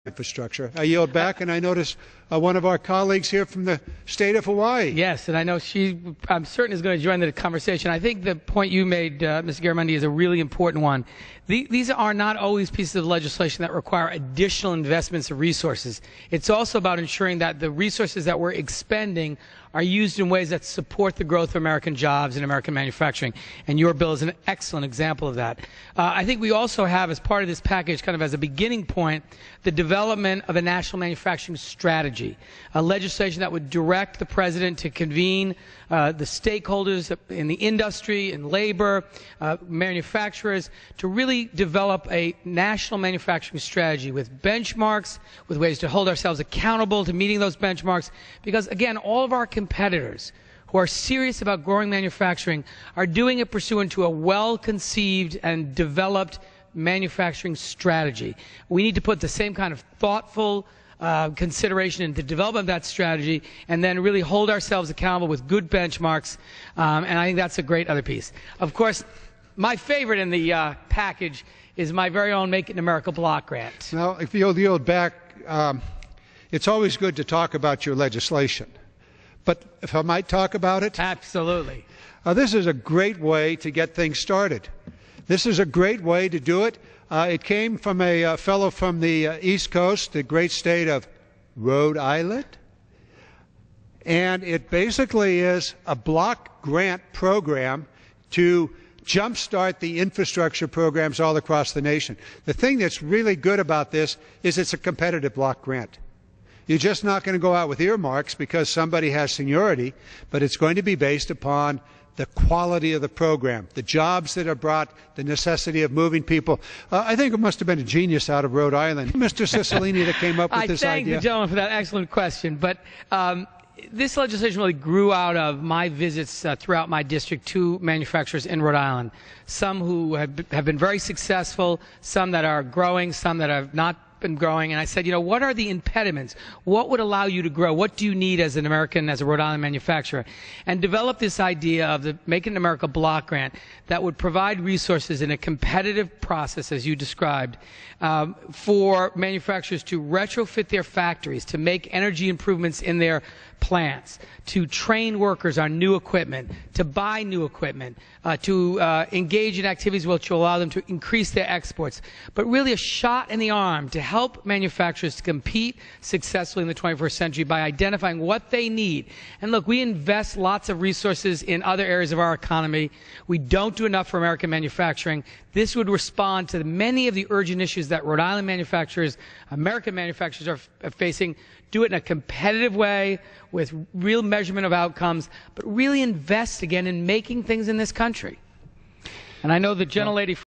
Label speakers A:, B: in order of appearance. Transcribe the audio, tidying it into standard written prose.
A: infrastructure. I yield back, and I notice one of our colleagues here from the state of Hawaii.
B: Yes, and I know I'm certain is going to join the conversation. I think the point you made, Mr. Garamendi, is a really important one. These are not always pieces of legislation that require additional investments of resources. It's also about ensuring that the resources that we're expending are used in ways that support the growth of American jobs and American manufacturing. And your bill is an excellent example of that. I think we also have, as part of this package, kind of as a beginning point, the development of a national manufacturing strategy, a legislation that would direct the President to convene the stakeholders in the industry and labor, manufacturers, to really develop a national manufacturing strategy with benchmarks, with ways to hold ourselves accountable to meeting those benchmarks. Because, again, all of our competitors who are serious about growing manufacturing are doing it pursuant to a well-conceived and developed manufacturing strategy. We need to put the same kind of thoughtful consideration into development of that strategy, and then really hold ourselves accountable with good benchmarks, and I think that's a great other piece. Of course, my favorite in the package is my very own Make It in America block grant.
A: Now, if you'll yield back, it's always good to talk about your legislation, but if I might talk about it?
B: Absolutely.
A: This is a great way to get things started. This is a great way to do it. It came from a fellow from the East Coast, the great state of Rhode Island. And it basically is a block grant program to jumpstart the infrastructure programs all across the nation. The thing that's really good about this is it's a competitive block grant. You're just not going to go out with earmarks because somebody has seniority, but it's going to be based upon the quality of the program, the jobs that are brought, the necessity of moving people. I think it must have been a genius out of Rhode Island, Mr. Cicilline, that came up with this idea.
B: I thank the gentleman for that excellent question. But this legislation really grew out of my visits throughout my district to manufacturers in Rhode Island, some who have been very successful, some that are growing, some that have not been growing. And I said, you know, what are the impediments? What would allow you to grow? What do you need as an American, as a Rhode Island manufacturer? And develop this idea of the Make It in America block grant that would provide resources in a competitive process, as you described, for manufacturers to retrofit their factories, to make energy improvements in their plants, to train workers on new equipment, to buy new equipment, to engage in activities which will allow them to increase their exports, but really a shot in the arm to help manufacturers to compete successfully in the 21st century by identifying what they need. And look, we invest lots of resources in other areas of our economy. We don't do enough for American manufacturing. This would respond to many of the urgent issues that Rhode Island manufacturers, American manufacturers are facing. Do it in a competitive way with real measurement of outcomes, but really invest again in making things in this country. And I know the gentlelady